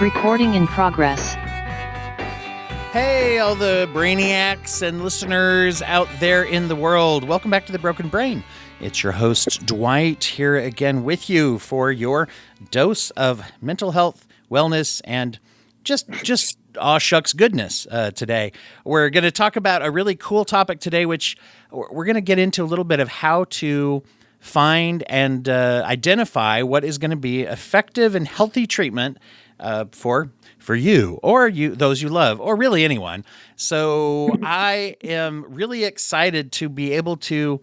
Recording in progress. Hey, all the brainiacs and listeners out there in the world. Welcome back to The Broken Brain. It's your host, Dwight, here again with you for your dose of mental health, wellness, and just aw shucks goodness today. We're going to talk about a really cool topic today, which we're going to get into a little bit of how to find and identify what is going to be effective and healthy treatment for you or those you love, or really anyone. So I am really excited to be able to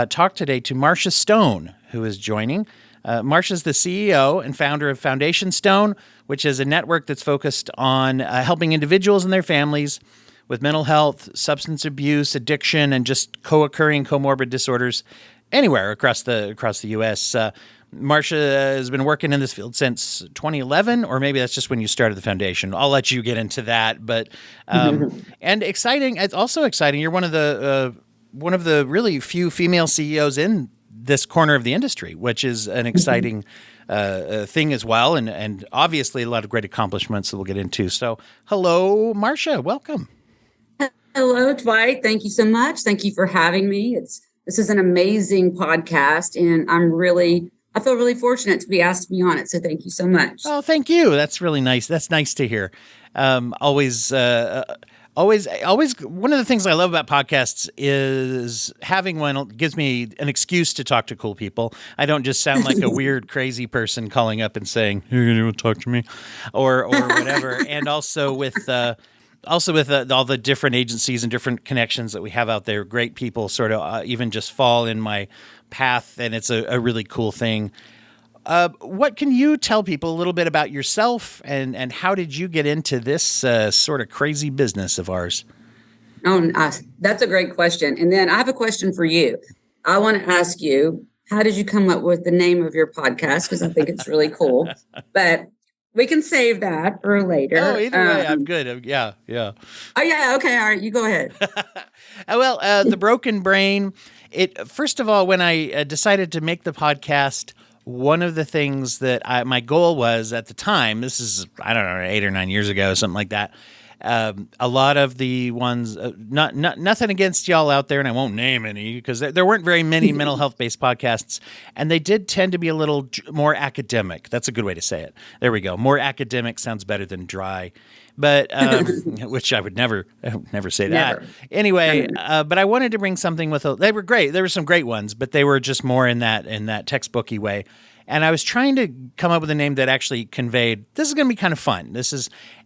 talk today to Marsha Stone, who is joining. Marsha's the CEO and founder of Foundation Stone, which is a network that's focused on helping individuals and their families with mental health, substance abuse, addiction, and just co-occurring comorbid disorders anywhere across the U.S. Marsha has been working in this field since 2011, or maybe that's just when you started the foundation. I'll let you get into that, but and exciting. It's also exciting. You're one of the really few female CEOs in this corner of the industry, which is an exciting thing as well, and obviously a lot of great accomplishments that we'll get into. So, hello, Marsha. Welcome. Hello, Dwight. Thank you so much. Thank you for having me. This is an amazing podcast, and I feel really fortunate to be asked to be on it. So thank you so much. Oh, thank you. That's really nice. That's nice to hear. Always, one of the things I love about podcasts is having one gives me an excuse to talk to cool people. I don't just sound like a weird, crazy person calling up and saying, "You're going to talk to me," or whatever. And also with all the different agencies and different connections that we have out there, great people sort of even just fall in my path, and it's a really cool thing. What can you tell people a little bit about yourself, and how did you get into this sort of crazy business of ours? That's a great question. And then I have a question for you. I want to ask you, how did you come up with the name of your podcast? Because I think it's really cool. But we can save that for later. Oh, either way, I'm good. Yeah. Oh, yeah. Okay. All right. You go ahead. Well, The Broken Brain, first of all, when I decided to make the podcast, one of the things that my goal was at the time, this is, I don't know, 8 or 9 years ago, something like that. A lot of the ones, nothing against y'all out there, and I won't name any because there weren't very many mental health based podcasts, and they did tend to be a little more academic. That's a good way to say it. There we go. More academic sounds better than dry, but which I would never say that. Never. Anyway, but I wanted to bring something they were great. There were some great ones, but they were just more in that textbooky way. And I was trying to come up with a name that actually conveyed, this is going to be kind of fun.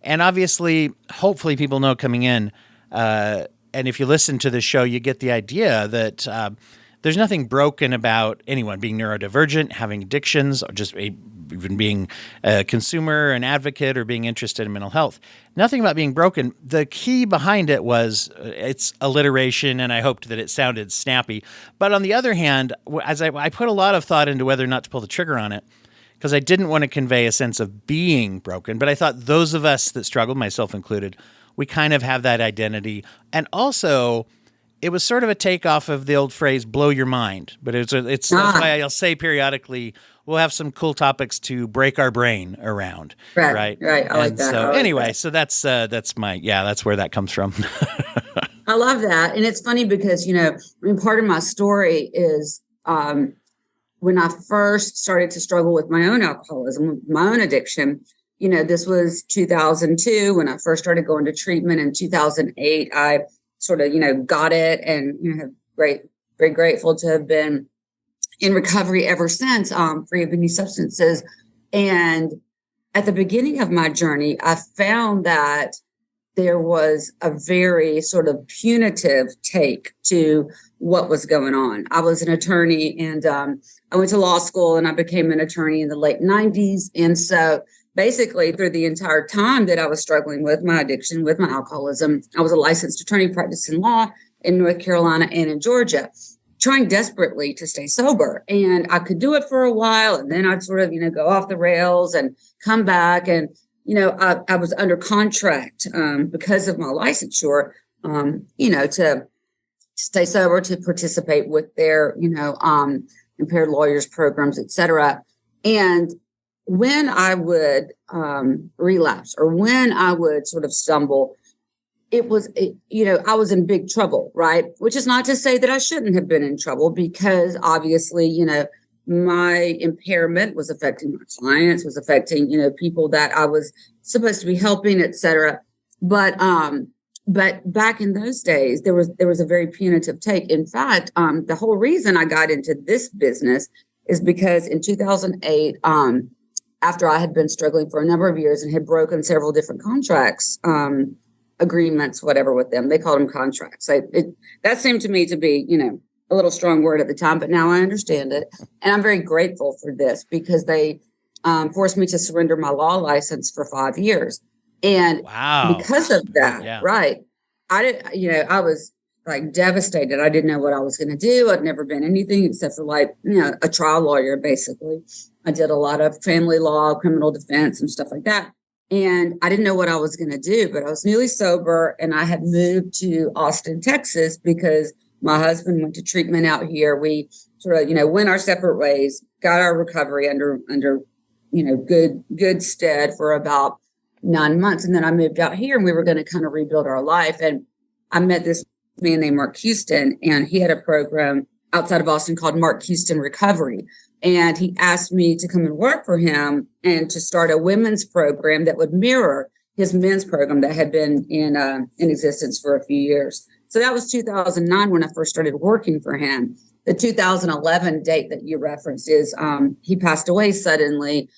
And obviously, hopefully people know coming in, and if you listen to the show, you get the idea that there's nothing broken about anyone being neurodivergent, having addictions, or just even being a consumer, an advocate, or being interested in mental health. Nothing about being broken. The key behind it was its alliteration, and I hoped that it sounded snappy. But on the other hand, as I put a lot of thought into whether or not to pull the trigger on it, because I didn't want to convey a sense of being broken, but I thought those of us that struggled, myself included, we kind of have that identity. And also, it was sort of a takeoff of the old phrase, blow your mind. But that's why I'll say periodically, we'll have some cool topics to break our brain around. Right. I like that. So anyway, so that's where that comes from. I love that. And it's funny because, part of my story is when I first started to struggle with my own alcoholism, my own addiction, this was 2002 when I first started going to treatment. In 2008, I sort of, got it, and very grateful to have been in recovery ever since, free of any substances. And at the beginning of my journey, I found that there was a very sort of punitive take to what was going on. I was an attorney, and I went to law school, and I became an attorney in the late 90s. And so basically through the entire time that I was struggling with my addiction, with my alcoholism, I was a licensed attorney practicing law in North Carolina and in Georgia, trying desperately to stay sober. And I could do it for a while, and then I'd sort of, go off the rails and come back. And, I was under contract because of my licensure, to stay sober, to participate with their, impaired lawyers programs, et cetera. And when I would relapse or when I would sort of stumble, it was, I was in big trouble, right? Which is not to say that I shouldn't have been in trouble, because obviously, my impairment was affecting my clients, was affecting, people that I was supposed to be helping, et cetera. But back in those days, there was a very punitive take. In fact, the whole reason I got into this business is because in 2008, after I had been struggling for a number of years and had broken several different contracts, agreements, whatever, with them. They called them contracts. That seemed to me to be, a little strong word at the time, but now I understand it. And I'm very grateful for this, because they forced me to surrender my law license for 5 years. And because of that, right, I was like devastated. I didn't know what I was going to do. I'd never been anything except for a trial lawyer, basically. I did a lot of family law, criminal defense and stuff like that. And I didn't know what I was going to do, but I was newly sober, and I had moved to Austin, Texas, because my husband went to treatment out here. We sort of, went our separate ways, got our recovery under good stead for about 9 months. And then I moved out here, and we were going to kind of rebuild our life. And I met this man named Mark Houston, and he had a program outside of Austin called Mark Houston Recovery. And he asked me to come and work for him and to start a women's program that would mirror his men's program that had been in existence for a few years. So that was 2009 when I first started working for him. The 2011 date that you referenced is he passed away suddenly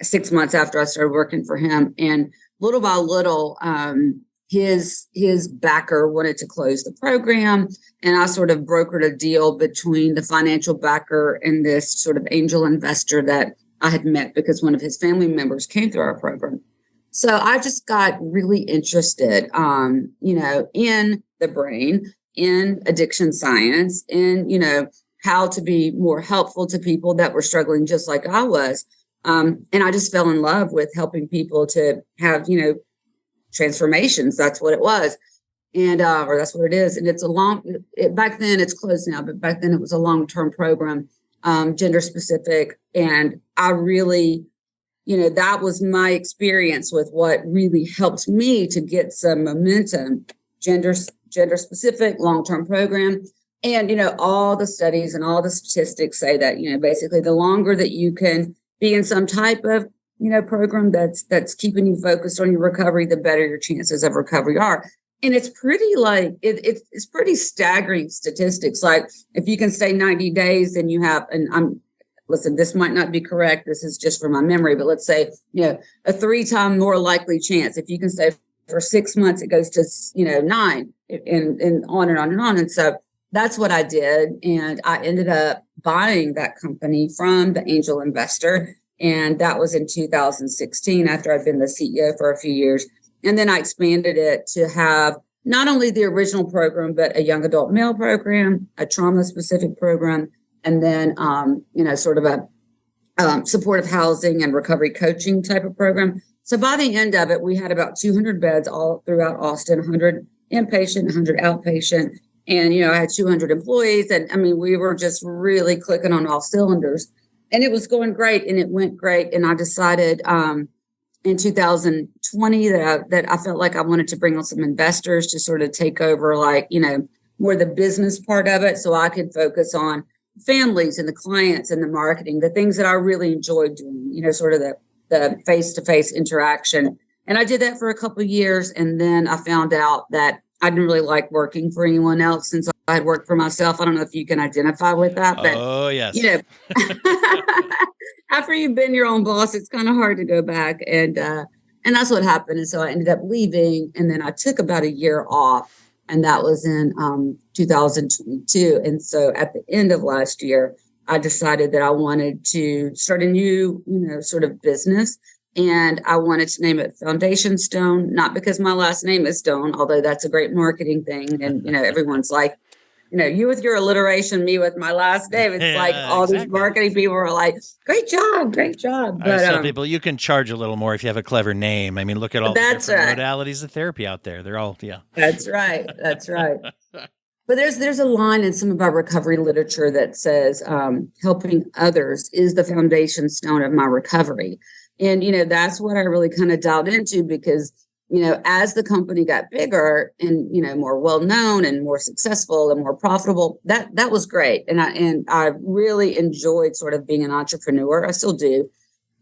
6 months after I started working for him. And little by little, his backer wanted to close the program, and I sort of brokered a deal between the financial backer and this sort of angel investor that I had met because one of his family members came through our program. So I just got really interested, in the brain, in addiction science, in, how to be more helpful to people that were struggling just like I was. And I just fell in love with helping people to have, transformations. That's what it was. And, or that's what it is. And it's back then, it's closed now, but back then it was a long-term program, gender specific. And I really, that was my experience with what really helped me to get some momentum, gender specific long-term program. And, all the studies and all the statistics say that, basically the longer that you can be in some type of program that's keeping you focused on your recovery, the better your chances of recovery are. And it's pretty it's pretty staggering statistics. Like if you can stay 90 days, then you have, and listen, this might not be correct. This is just from my memory, but let's say, a 3-time more likely chance. If you can stay for 6 months, it goes to, 9 and on and on and on. And so that's what I did. And I ended up buying that company from the angel investor. And that was in 2016 after I'd been the CEO for a few years. And then I expanded it to have not only the original program, but a young adult male program, a trauma specific program, and then, sort of a supportive housing and recovery coaching type of program. So by the end of it, we had about 200 beds all throughout Austin, 100 inpatient, 100 outpatient. And, I had 200 employees. And we were just really clicking on all cylinders. And it was going great, and it went great. And I decided in 2020 that I felt like I wanted to bring on some investors to sort of take over, more the business part of it, so I could focus on families and the clients and the marketing, the things that I really enjoyed doing, sort of the face-to-face interaction. And I did that for a couple of years. And then I found out that I didn't really like working for anyone else since I had worked for myself. I don't know if you can identify with that, but yes. After you've been your own boss, it's kind of hard to go back. And that's what happened. And so I ended up leaving, and then I took about a year off, and that was in 2022. And so at the end of last year, I decided that I wanted to start a new, sort of business. And I wanted to name it Foundation Stone, not because my last name is Stone, although that's a great marketing thing. And, everyone's like, you with your alliteration, me with my last name. It's like all these marketing people are like, great job. But I tell people you can charge a little more if you have a clever name. Look at all the different modalities of therapy out there. They're all, That's right. But there's a line in some of our recovery literature that says helping others is the foundation stone of my recovery. And, that's what I really kind of dialed into because, as the company got bigger and, more well-known and more successful and more profitable, that was great. And I really enjoyed sort of being an entrepreneur. I still do.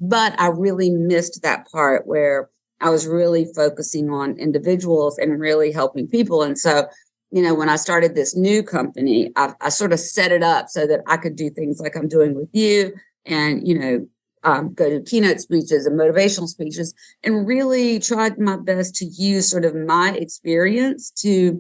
But I really missed that part where I was really focusing on individuals and really helping people. And so, when I started this new company, I sort of set it up so that I could do things like I'm doing with you and, go to keynote speeches and motivational speeches and really tried my best to use sort of my experience to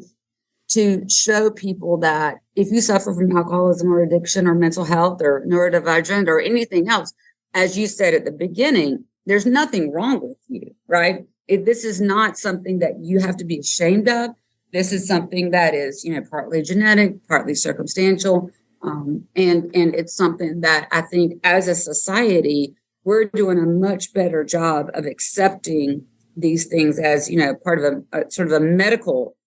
show people that if you suffer from alcoholism or addiction or mental health or neurodivergent or anything else, as you said at the beginning, there's nothing wrong with you, right? This is not something that you have to be ashamed of. This is something that is, partly genetic, partly circumstantial. And it's something that I think as a society, we're doing a much better job of accepting these things as, part of a sort of a medical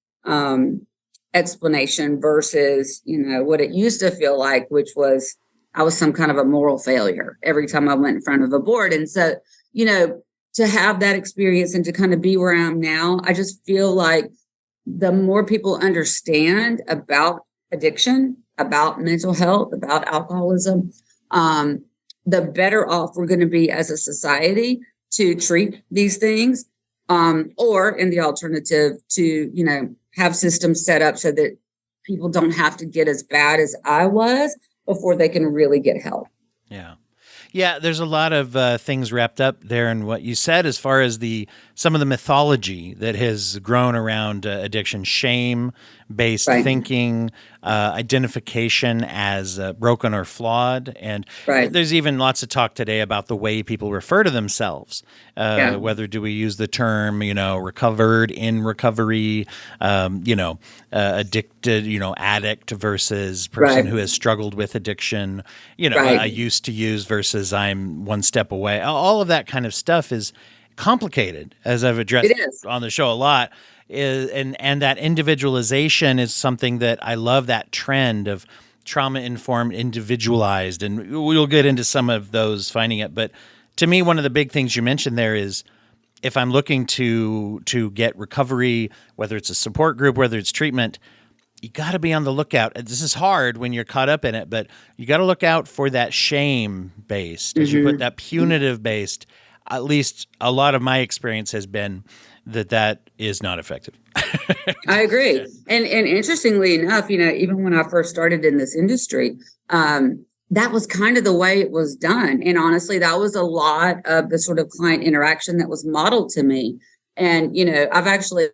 explanation versus, what it used to feel like, which was I was some kind of a moral failure every time I went in front of a board. And so, to have that experience and to kind of be where I am now, I just feel like the more people understand about addiction, about mental health, about alcoholism, the better off we're going to be as a society to treat these things, or in the alternative to, have systems set up so that people don't have to get as bad as I was before they can really get help. Yeah. Yeah, there's a lot of things wrapped up there in what you said as far as some of the mythology that has grown around addiction, shame-based thinking, identification as broken or flawed. And there's even lots of talk today about the way people refer to themselves. Whether do we use the term, recovered, in recovery, addicted, addict versus person who has struggled with addiction, I used to use versus I'm one step away. All of that kind of stuff is complicated, as I've addressed on the show a lot. And that individualization is something that I love, that trend of trauma-informed, individualized, and we'll get into some of those finding it. But to me, one of the big things you mentioned there is if I'm looking to get recovery, whether it's a support group, whether it's treatment, you got to be on the lookout. This is hard when you're caught up in it, but you got to look out for that shame-based, as you put, that punitive-based. At least a lot of my experience has been that is not effective. I agree. And interestingly enough, even when I first started in this industry, that was kind of the way it was done. And honestly, that was a lot of the sort of client interaction that was modeled to me. And, I've actually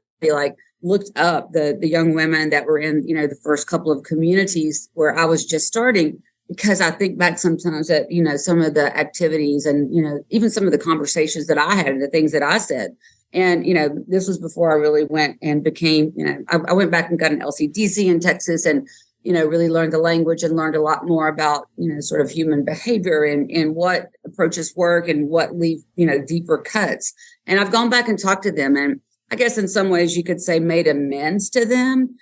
looked up the young women that were in, the first couple of communities where I was just starting, because I think back sometimes that, some of the activities and, even some of the conversations that I had and the things that I said. And, this was before I really went and became, I went back and got an LCDC in Texas and, really learned the language and learned a lot more about, sort of human behavior and what approaches work and what leave, deeper cuts. And I've gone back and talked to them, and I guess in some ways you could say made amends to them.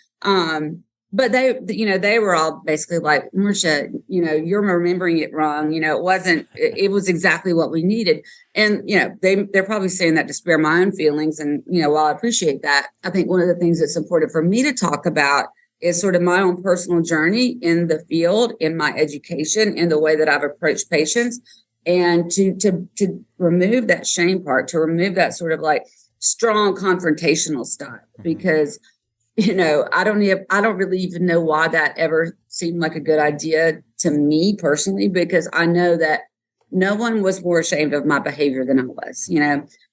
But they were all basically like, Marsha, you're remembering it wrong. It was exactly what we needed. And, they're probably saying that to spare my own feelings. And, while I appreciate that, I think one of the things that's important for me to talk about is sort of my own personal journey in the field, in my education, in the way that I've approached patients, and to remove that shame part, to remove that sort of strong confrontational style, because I don't really even know why that ever seemed like a good idea to me personally, because I know that no one was more ashamed of my behavior than I was.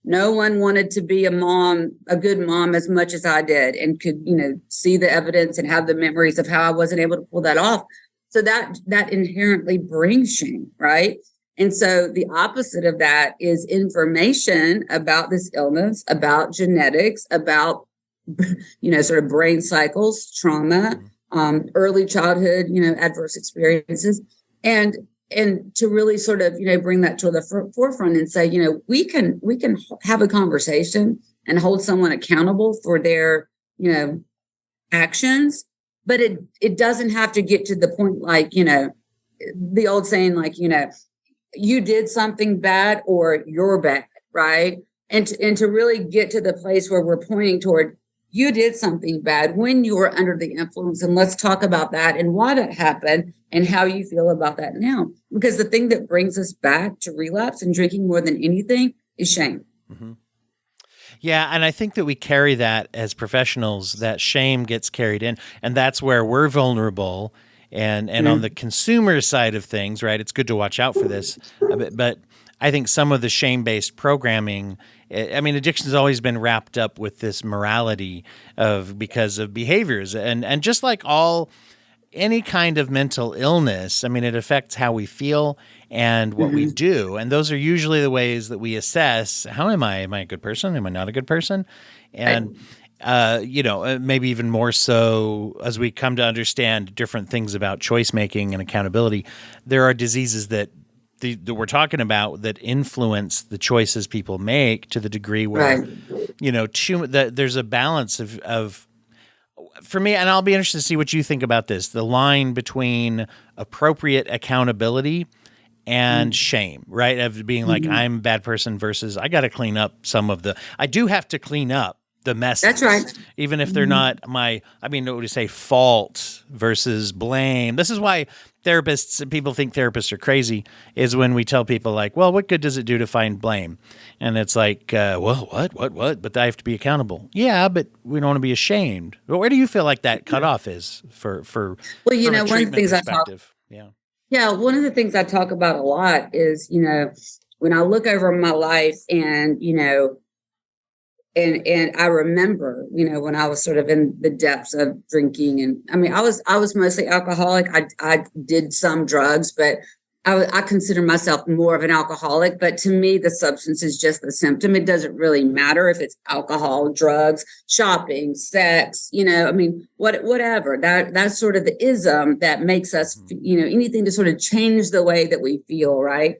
No one wanted to be a good mom as much as I did, and could, see the evidence and have the memories of how I wasn't able to pull that off. So that inherently brings shame, right? And so the opposite of that is information about this illness, about genetics, about sort of brain cycles, trauma, early childhood, adverse experiences, and to really sort of, bring that to the forefront and say, we can have a conversation and hold someone accountable for their, actions but it doesn't have to get to the point like, the old saying, like, you did something bad or you're bad, right? And to really get to the place where we're pointing toward, you did something bad when you were under the influence. And let's talk about that and why that happened and how you feel about that now. Because the thing that brings us back to relapse and drinking more than anything is shame. Mm-hmm. Yeah, and I think that we carry that as professionals, that shame gets carried in, and that's where we're vulnerable. And on the consumer side of things, right, it's good to watch out for this. But I think some of the shame-based programming, I mean, addiction has always been wrapped up with this morality because of behaviors. And just like any kind of mental illness, I mean, it affects how we feel and what we do. And those are usually the ways that we assess, how am I? Am I a good person? Am I not a good person? And, maybe even more so as we come to understand different things about choice making and accountability, there are diseases that we're talking about that influence the choices people make to the degree where, there's a balance of for me, and I'll be interested to see what you think about this, the line between appropriate accountability and shame, right? Of being like, I'm a bad person versus I got to clean up I do have to clean up the messes. That's right. Even if they're not what would you say, fault versus blame. This is why people think therapists are crazy, is when we tell people like, well, what good does it do to find blame? And it's like, well, what? But I have to be accountable. Yeah, but we don't want to be ashamed. But where do you feel like that cutoff is for well, one of the things I talk, one of the things I talk about a lot is, when I look over my life and, and I remember, when I was sort of in the depths of drinking, and I mean, I was mostly alcoholic. I did some drugs, but I consider myself more of an alcoholic. But to me, the substance is just the symptom. It doesn't really matter if it's alcohol, drugs, shopping, sex, whatever. That's sort of the ism that makes us, anything to sort of change the way that we feel, right?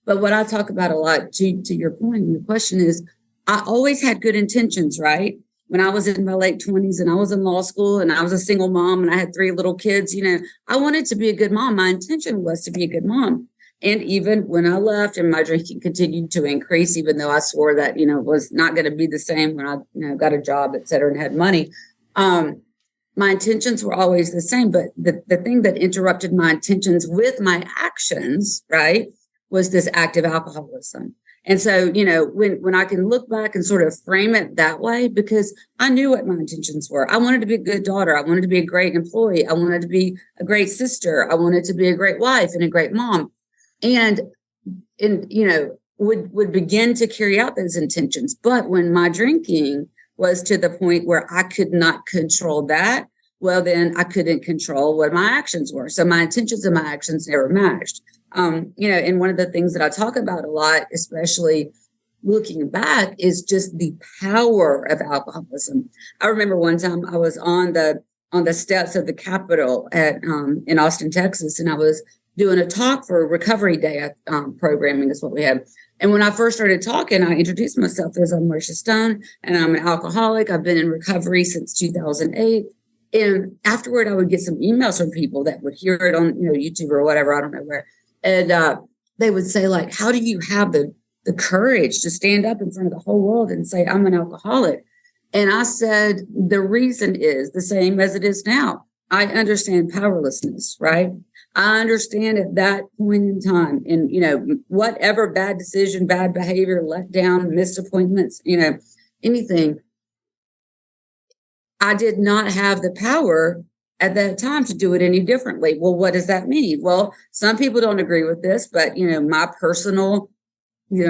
But what I talk about a lot, to your point, your question is, I always had good intentions, right? When I was in my late 20s and I was in law school and I was a single mom and I had 3 little kids, I wanted to be a good mom. My intention was to be a good mom. And even when I left and my drinking continued to increase, even though I swore that, was not going to be the same when I, got a job, et cetera, and had money, my intentions were always the same. But the thing that interrupted my intentions with my actions, right, was this active alcoholism. And so, when I can look back and sort of frame it that way, because I knew what my intentions were. I wanted to be a good daughter. I wanted to be a great employee. I wanted to be a great sister. I wanted to be a great wife and a great mom. And would begin to carry out those intentions. But when my drinking was to the point where I could not control that, well, then I couldn't control what my actions were. So my intentions and my actions never matched. And one of the things that I talk about a lot, especially looking back, is just the power of alcoholism. I remember one time I was on the steps of the Capitol in Austin, Texas, and I was doing a talk for Recovery Day programming is what we had. And when I first started talking, I introduced myself as I'm Marsha Stone, and I'm an alcoholic. I've been in recovery since 2008. And afterward, I would get some emails from people that would hear it on YouTube or whatever, I don't know where. And they would say, like, how do you have the courage to stand up in front of the whole world and say, I'm an alcoholic? And I said, the reason is the same as it is now. I understand powerlessness, right? I understand at that point in time, and, whatever bad decision, bad behavior, let down, missed appointments, anything, I did not have the power at that time to do it any differently. Well, what does that mean? Well, some people don't agree with this, but, my personal,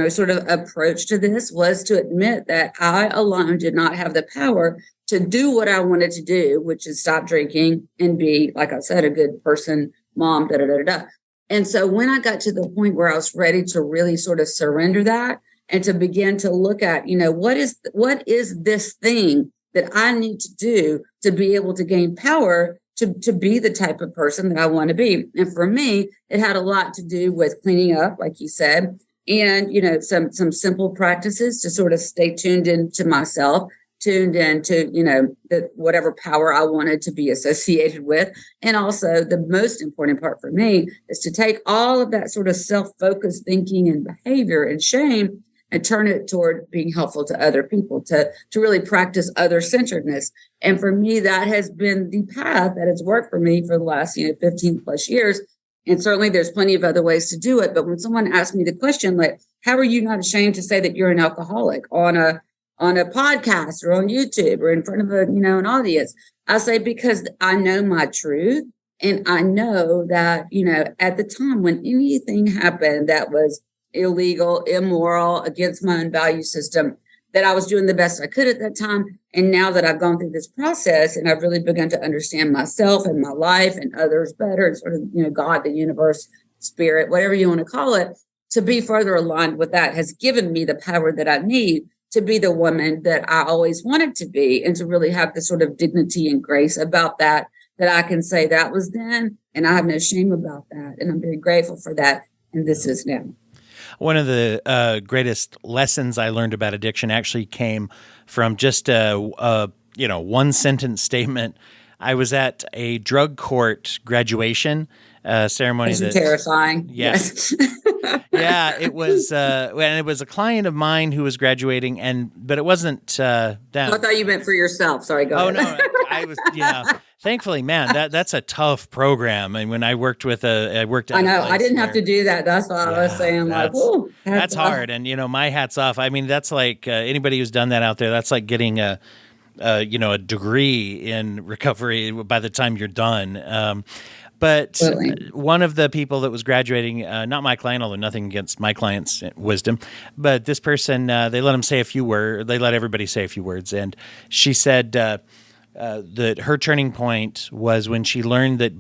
sort of approach to this was to admit that I alone did not have the power to do what I wanted to do, which is stop drinking and be, like I said, a good person, mom, And so when I got to the point where I was ready to really sort of surrender that and to begin to look at, what is this thing that I need to do to be able to gain power to be the type of person that I want to be. And for me, it had a lot to do with cleaning up, like you said, and, some simple practices to sort of stay tuned into myself, tuned into, whatever power I wanted to be associated with. And also the most important part for me is to take all of that sort of self-focused thinking and behavior and shame and turn it toward being helpful to other people, to really practice other-centeredness. And for me, that has been the path that has worked for me for the last, 15 plus years. And certainly there's plenty of other ways to do it. But when someone asks me the question, like, how are you not ashamed to say that you're an alcoholic on a podcast or on YouTube or in front of an audience? I say, because I know my truth. And I know that, at the time when anything happened that was illegal, immoral, against my own value system, that I was doing the best I could at that time. And now that I've gone through this process and I've really begun to understand myself and my life and others better, and sort of, God, the universe, spirit, whatever you want to call it, to be further aligned with that has given me the power that I need to be the woman that I always wanted to be, and to really have the sort of dignity and grace about that I can say that was then, and I have no shame about that. And I'm very grateful for that. And this is now. One of the greatest lessons I learned about addiction actually came from just a one sentence statement. I was at a drug court graduation ceremony. That's terrifying. Yes. Yeah, it was. And it was a client of mine who was graduating, but it wasn't them. I thought you meant for yourself. Sorry, go ahead. No, I was. Thankfully, man, that's a tough program. And when I worked with I worked. I know I didn't have to do that. That's what I was saying. That's hard. And my hat's off. I mean, that's like anybody who's done that out there. That's like getting a degree in recovery by the time you're done. But one of the people that was graduating, not my client, although nothing against my client's wisdom, but this person, they let him say a few words. They let everybody say a few words. And she said that her turning point was when she learned that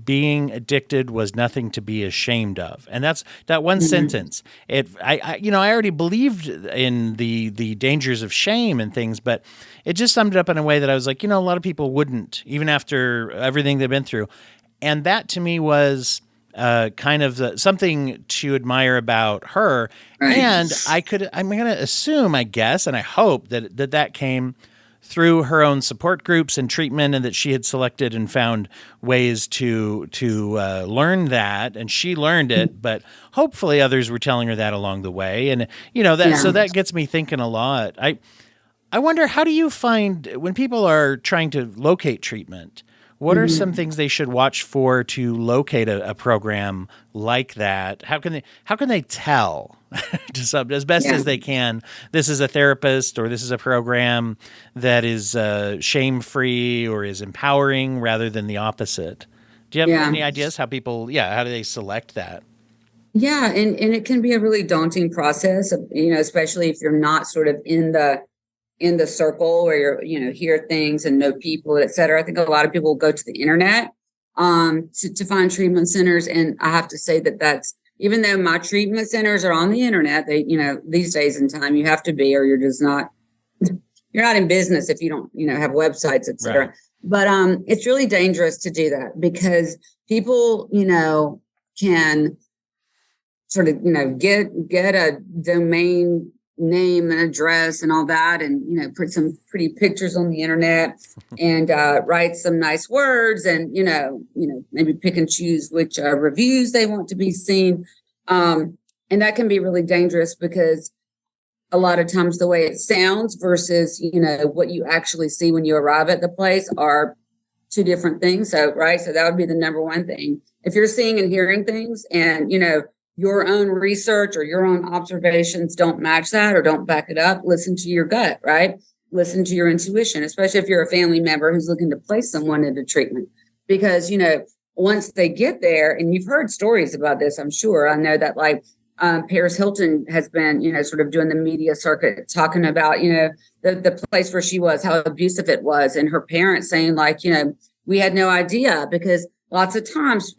being addicted was nothing to be ashamed of. And that's that one sentence. I already believed in the dangers of shame and things, but it just summed it up in a way that I was like, a lot of people wouldn't, even after everything they've been through. And that to me was kind of something to admire about her. Right. And I'm going to assume, I guess, and I hope that came through her own support groups and treatment, and that she had selected and found ways to learn that, and she learned it, but hopefully others were telling her that along the way. And, so that gets me thinking a lot. I wonder, how do you find, when people are trying to locate treatment, what are some things they should watch for to locate a program like that? How can they tell as best as they can, this is a therapist or this is a program that is shame-free or is empowering rather than the opposite? Do you have any ideas how people, how do they select that? Yeah, and it can be a really daunting process, especially if you're not sort of in the circle where you're, hear things and know people, et cetera. I think a lot of people go to the internet to find treatment centers. And I have to say that's, even though my treatment centers are on the internet, they, these days in time, you have to be, or you're just not, you're not in business if you don't, have websites, et cetera. Right. But it's really dangerous to do that, because people, can sort of, get a domain name and address and all that, and put some pretty pictures on the internet and write some nice words, and maybe pick and choose which reviews they want to be seen, and that can be really dangerous, because a lot of times the way it sounds versus what you actually see when you arrive at the place are two different things. So that would be the number one thing. If you're seeing and hearing things, and your own research or your own observations don't match that or don't back it up, listen to your gut, right? Listen to your intuition, especially if you're a family member who's looking to place someone into treatment. Because, once they get there, and you've heard stories about this, I'm sure. I know that Paris Hilton has been, sort of doing the media circuit, talking about, the place where she was, how abusive it was, and her parents saying we had no idea, because lots of times,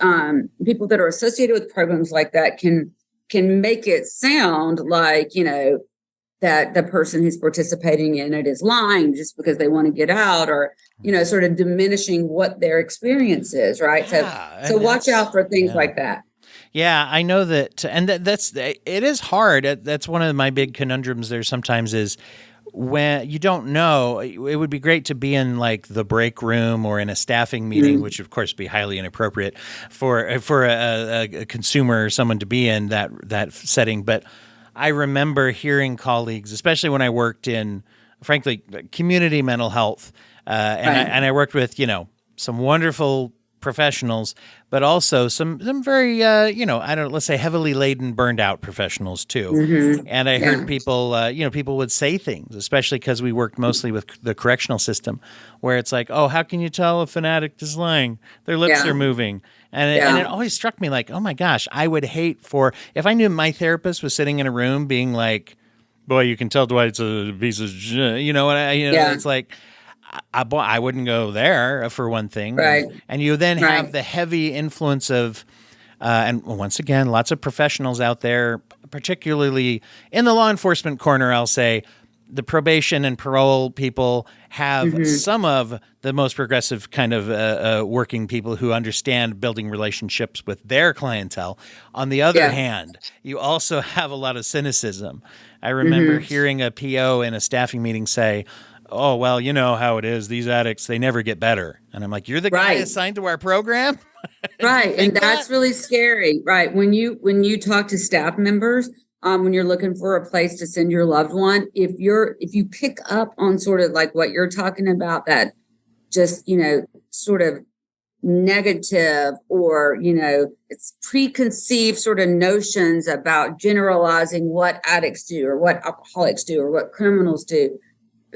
people that are associated with programs like that can make it sound like, that the person who's participating in it is lying just because they want to get out, or, sort of diminishing what their experience is, right? So watch out for things like that. Yeah, I know that, and it is hard. That's one of my big conundrums there sometimes is, when you don't know, it would be great to be in like the break room or in a staffing meeting, which of course be highly inappropriate for a consumer or someone to be in that setting. But I remember hearing colleagues, especially when I worked in, frankly, community mental health, and I worked with, some wonderful professionals, but also some very, let's say heavily laden, burned out professionals too. Mm-hmm. And I heard people, people would say things, especially because we worked mostly with the correctional system, where it's like, oh, how can you tell if an addict is lying? Their lips are moving. And it always struck me like, oh my gosh, I would hate if I knew my therapist was sitting in a room being like, boy, you can tell Dwight's a piece of shit. It's like, I wouldn't go there for one thing. Right. And you then have the heavy influence of, and once again, lots of professionals out there, particularly in the law enforcement corner, I'll say, the probation and parole people have some of the most progressive kind of working people who understand building relationships with their clientele. On the other hand, you also have a lot of cynicism. I remember hearing a PO in a staffing meeting say, oh, well, you know how it is. These addicts, they never get better. And I'm like, you're the guy assigned to our program? Right. And that's really scary. Right. When you talk to staff members, when you're looking for a place to send your loved one, if you pick up on sort of like what you're talking about, that just, sort of negative or, it's preconceived sort of notions about generalizing what addicts do or what alcoholics do or what criminals do.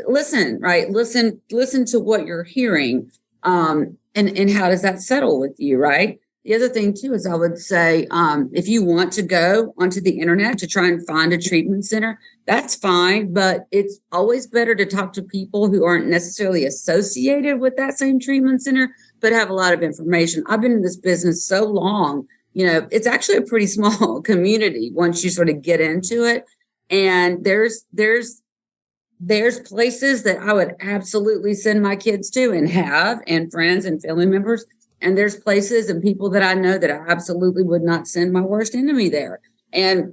Listen to what you're hearing. And how does that settle with you, right? The other thing, too, is I would say if you want to go onto the internet to try and find a treatment center, that's fine. But it's always better to talk to people who aren't necessarily associated with that same treatment center, but have a lot of information. I've been in this business so long, it's actually a pretty small community once you sort of get into it. And there's places that I would absolutely send my kids to and friends and family members. And there's places and people that I know that I absolutely would not send my worst enemy there. And,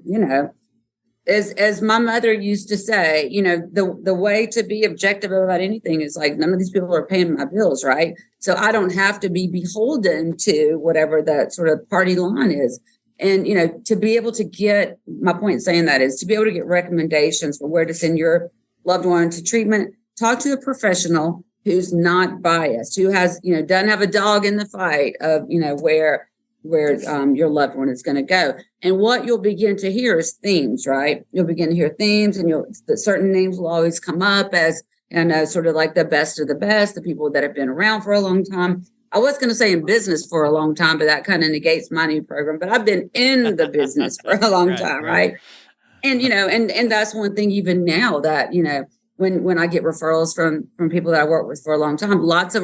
as my mother used to say, the way to be objective about anything is like, none of these people are paying my bills, right? So I don't have to be beholden to whatever that sort of party line is. And, to be able to get, my point in saying that is to be able to get recommendations for where to send your loved one to treatment, talk to a professional who's not biased, who has, doesn't have a dog in the fight of, where your loved one is going to go. And what you'll begin to hear is themes, right? You'll begin to hear themes, and certain names will always come up as, sort of like the best of the best, the people that have been around for a long time. I was going to say in business for a long time, but that kind of negates my new program. But I've been in the business for a long time, right? And, and that's one thing even now that, when I get referrals from people that I work with for a long time, lots of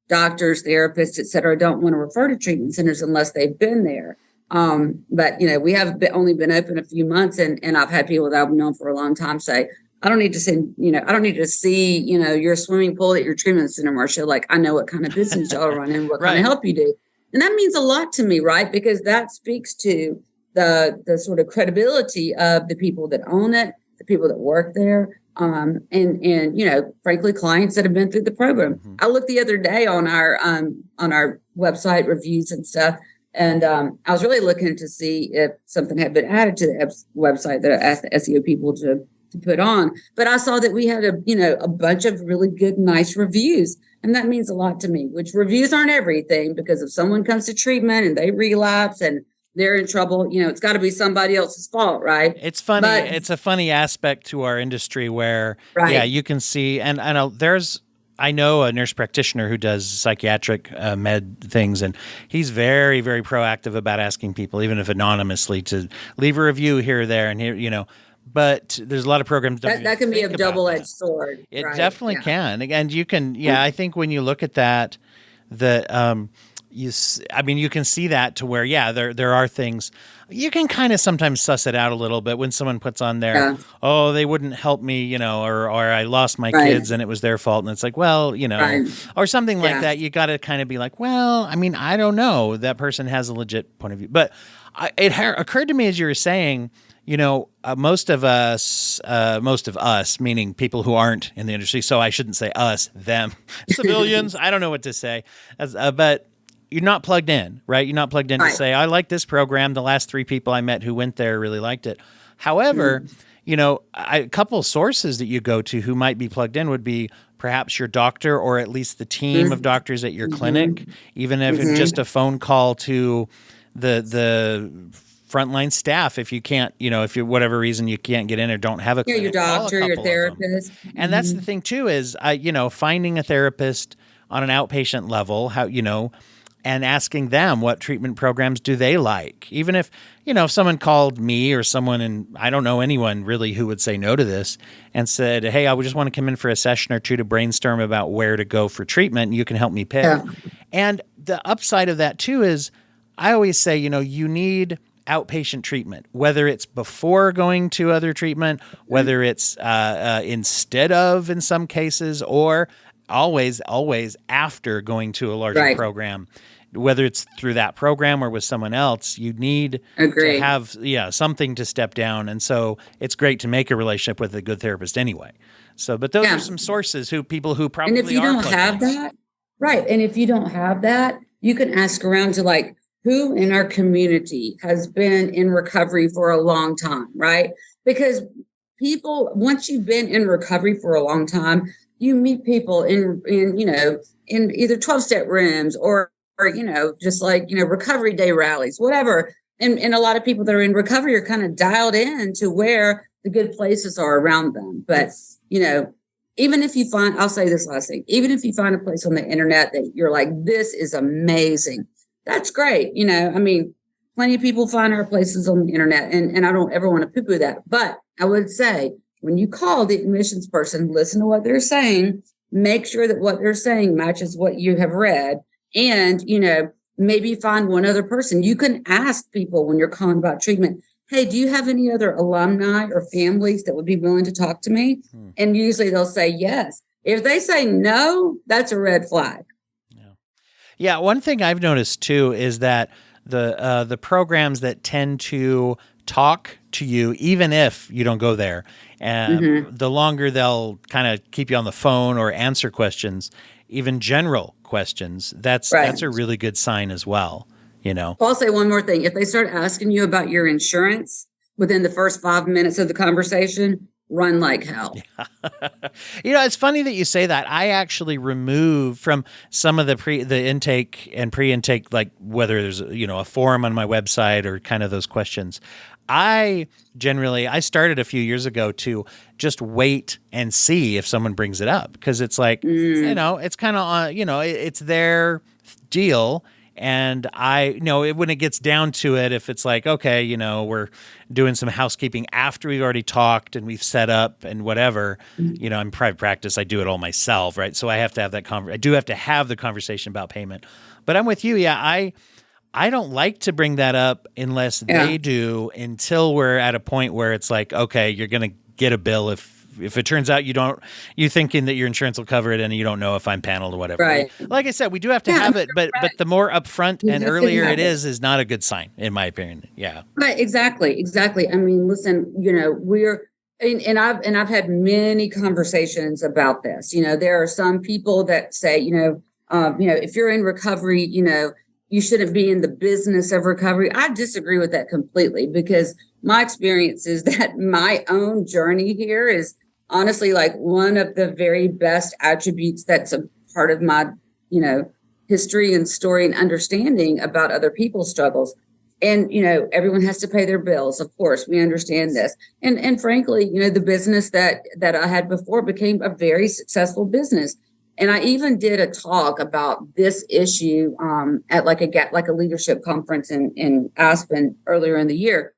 doctors, therapists, et cetera, don't want to refer to treatment centers unless they've been there. But, we have only been open a few months, and I've had people that I've known for a long time say, I don't need to see, your swimming pool at your treatment center, Marsha. Like, I know what kind of business y'all run and what kind of help you do. And that means a lot to me, right? Because that speaks to the sort of credibility of the people that own it, the people that work there, and frankly, clients that have been through the program. Mm-hmm. I looked the other day on our website reviews and stuff, and I was really looking to see if something had been added to the website that I asked the SEO people to put on. But I saw that we had a bunch of really good, nice reviews. And that means a lot to me, which reviews aren't everything, because if someone comes to treatment and they relapse and they're in trouble, it's got to be somebody else's fault, right? It's funny. It's a funny aspect to our industry where, you can see, and I know a nurse practitioner who does psychiatric med things, and he's very, very proactive about asking people, even if anonymously, to leave a review here or there, and here, But there's a lot of programs that can be a double-edged sword. It definitely can, and you can. Yeah, I think when you look at that, you can see that to where, there are things you can kind of sometimes suss it out a little bit when someone puts on there, oh, they wouldn't help me, or I lost my kids and it was their fault. And it's like, well, or something like that. You got to kind of be like, well, I don't know. That person has a legit point of view. But it occurred to me as you were saying, most of us, meaning people who aren't in the industry. So I shouldn't say us, them, civilians. I don't know what to say, but you're not plugged in, right? You're not plugged in to say, I like this program. The last 3 people I met who went there really liked it. However, a couple of sources that you go to who might be plugged in would be perhaps your doctor or at least the team of doctors at your clinic, even if it's just a phone call to the frontline staff. If you can't, if you whatever reason you can't get in or don't have a clinic, your doctor, your therapist. And that's the thing too, is finding a therapist on an outpatient level, and asking them what treatment programs do they like. Even if, if someone called me or someone, and I don't know anyone really who would say no to this, and said, hey, I would just want to come in for a session or 2 to brainstorm about where to go for treatment, and you can help me pick. Yeah. And the upside of that too is I always say, you need outpatient treatment, whether it's before going to other treatment, whether it's instead of in some cases, or always after going to a larger program. Whether it's through that program or with someone else, you need to have something to step down. And so it's great to make a relationship with a good therapist anyway. So, but those are some sources people who probably and if you don't have that, and if you don't have that, you can ask around to who in our community has been in recovery for a long time, right? Because people, once you've been in recovery for a long time, you meet people in either 12-step rooms or just recovery day rallies, whatever. And a lot of people that are in recovery are kind of dialed in to where the good places are around them. But, even if you find, I'll say this last thing, even if you find a place on the internet that you're like, this is amazing, that's great. Plenty of people find our places on the internet, and I don't ever want to poo-poo that. But I would say, when you call the admissions person, listen to what they're saying, make sure that what they're saying matches what you have read, and, maybe find one other person. You can ask people when you're calling about treatment, hey, do you have any other alumni or families that would be willing to talk to me? And usually they'll say yes. If they say no, that's a red flag. Yeah. One thing I've noticed too is that the programs that tend to talk to you, even if you don't go there, and the longer they'll kind of keep you on the phone or answer questions, even general questions, that's a really good sign as well. I'll say one more thing. If they start asking you about your insurance within the first 5 minutes of the conversation, run like hell. It's funny that you say that. I actually removed from some of the intake and pre-intake, like whether there's a forum on my website or kind of those questions. I started a few years ago to just wait and see if someone brings it up, because it's like, it's kind of, it's their deal. And when it gets down to it, if it's like, okay, we're doing some housekeeping after we've already talked and we've set up and whatever, in private practice, I do it all myself, right? So I have to have I do have to have the conversation about payment. But I'm with you. Yeah, I don't like to bring that up unless they do, until we're at a point where it's like, okay, you're going to get a bill if it turns out you're thinking that your insurance will cover it and you don't know if I'm paneled or whatever. Right. Like I said, we do have to have it, but the more upfront and earlier it is not a good sign, in my opinion. Yeah. Right. Exactly. I mean, listen, I've had many conversations about this. There are some people that say, if you're in recovery, you shouldn't be in the business of recovery. I disagree with that completely, because my experience is that my own journey here is honestly like one of the very best attributes that's a part of my, history and story and understanding about other people's struggles. And, everyone has to pay their bills. Of course, we understand this. And frankly, the business that I had before became a very successful business. And I even did a talk about this issue at like a leadership conference in Aspen earlier in the year.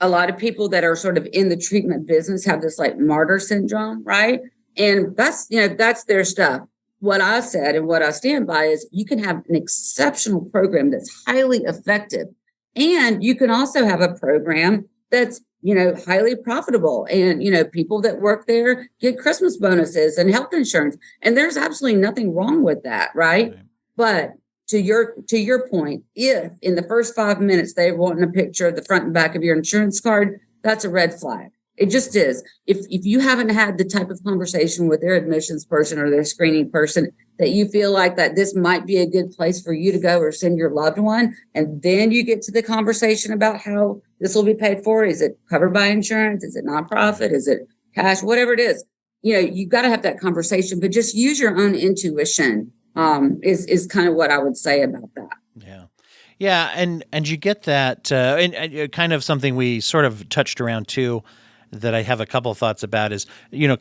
A lot of people that are sort of in the treatment business have this like martyr syndrome, right? And that's their stuff. What I said and what I stand by is you can have an exceptional program that's highly effective. And you can also have a program that's, highly profitable. And, people that work there get Christmas bonuses and health insurance. And there's absolutely nothing wrong with that, right? But to your point, if in the first 5 minutes they want a picture of the front and back of your insurance card, that's a red flag. It just is. If you haven't had the type of conversation with their admissions person or their screening person that you feel like that this might be a good place for you to go or send your loved one, and then you get to the conversation about how this will be paid for. Is it covered by insurance? Is it nonprofit? Is it cash? Whatever it is, you've got to have that conversation, but just use your own intuition. Is kind of what I would say about that. Yeah. Yeah. And you get that, and kind of something we sort of touched around too, that I have a couple of thoughts about is,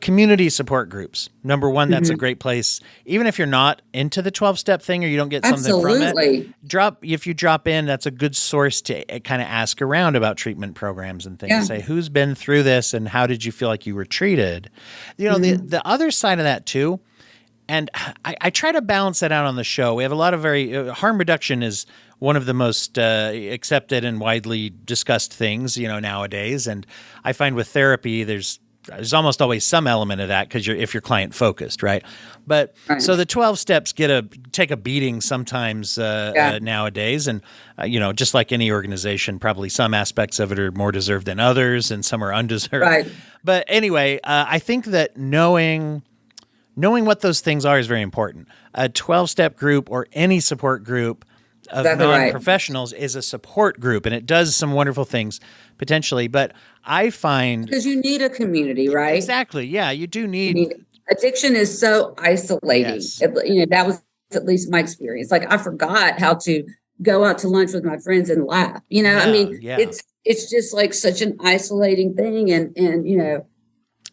community support groups. Number one, that's a great place. Even if you're not into the 12-step thing or you don't get something from it, if you drop in, that's a good source to kind of ask around about treatment programs and things. Yeah. Say, who's been through this and how did you feel like you were treated? The other side of that too, and I try to balance that out on the show. We have a lot of harm reduction is one of the most accepted and widely discussed things, nowadays. And I find with therapy, there's almost always some element of that because if you're client focused, right? But so the 12 steps take a beating sometimes nowadays. And, just like any organization, probably some aspects of it are more deserved than others and some are undeserved. Right. But anyway, I think that knowing what those things are is very important. A 12-step group or any support group of non-professionals is a support group, and it does some wonderful things potentially. But I find because you need a community, right? Exactly. Yeah, you do need. Addiction is so isolating. Yes. That was at least my experience. Like I forgot how to go out to lunch with my friends and laugh. It's just like such an isolating thing, and even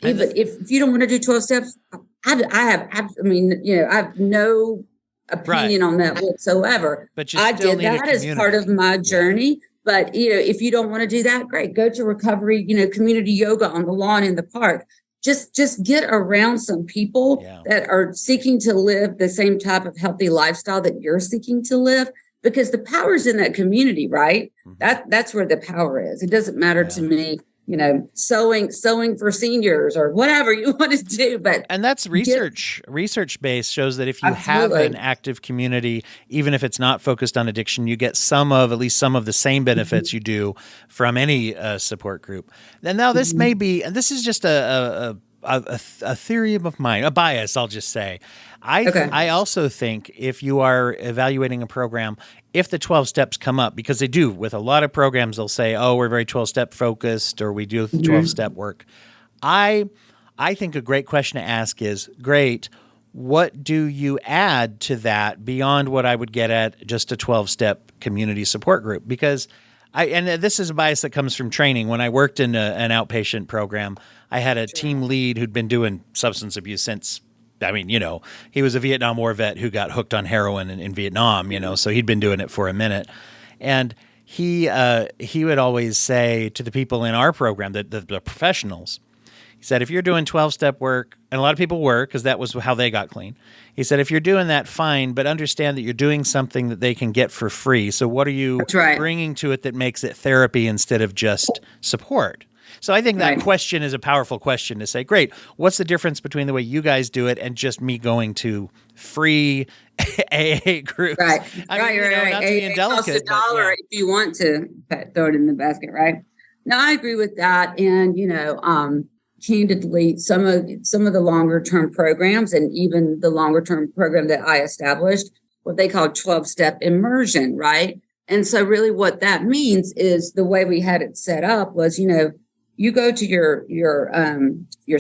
if you don't want to do 12 steps, I have no opinion on that whatsoever. But you I did that as part of my journey. Yeah. But if you don't want to do that, great. Go to recovery, community yoga on the lawn in the park. Just get around some people that are seeking to live the same type of healthy lifestyle that you're seeking to live, because the power's in that community, right? Mm-hmm. That's where the power is. It doesn't matter to me. Sewing for seniors or whatever you want to do. And that's research based shows that if you have an active community, even if it's not focused on addiction, you get at least some of the same benefits you do from any support group. And now this may be, and this is just a theory of mine, a bias, I'll just say. I also think if you are evaluating a program, if the 12 steps come up, because they do with a lot of programs, they'll say, oh, we're very 12-step focused, or we do 12-step work. I think a great question to ask is, great, what do you add to that beyond what I would get at just a 12-step community support group? Because and this is a bias that comes from training. When I worked in an outpatient program, I had a team lead who'd been doing substance abuse since, he was a Vietnam War vet who got hooked on heroin in Vietnam, so he'd been doing it for a minute. And he would always say to the people in our program, the professionals, he said, if you're doing 12-step work, and a lot of people were, because that was how they got clean. He said, if you're doing that, fine, but understand that you're doing something that they can get for free. So what are you bringing to it that makes it therapy instead of just support? So I think that question is a powerful question to say, great, what's the difference between the way you guys do it and just me going to free AA groups? Right. Not to be indelicate. It costs $1 if you want to throw it in the basket, right? No, I agree with that. And, candidly, some of the longer term programs and even the longer term program that I established, what they call 12-step immersion, right? And so really what that means is the way we had it set up was, you go to your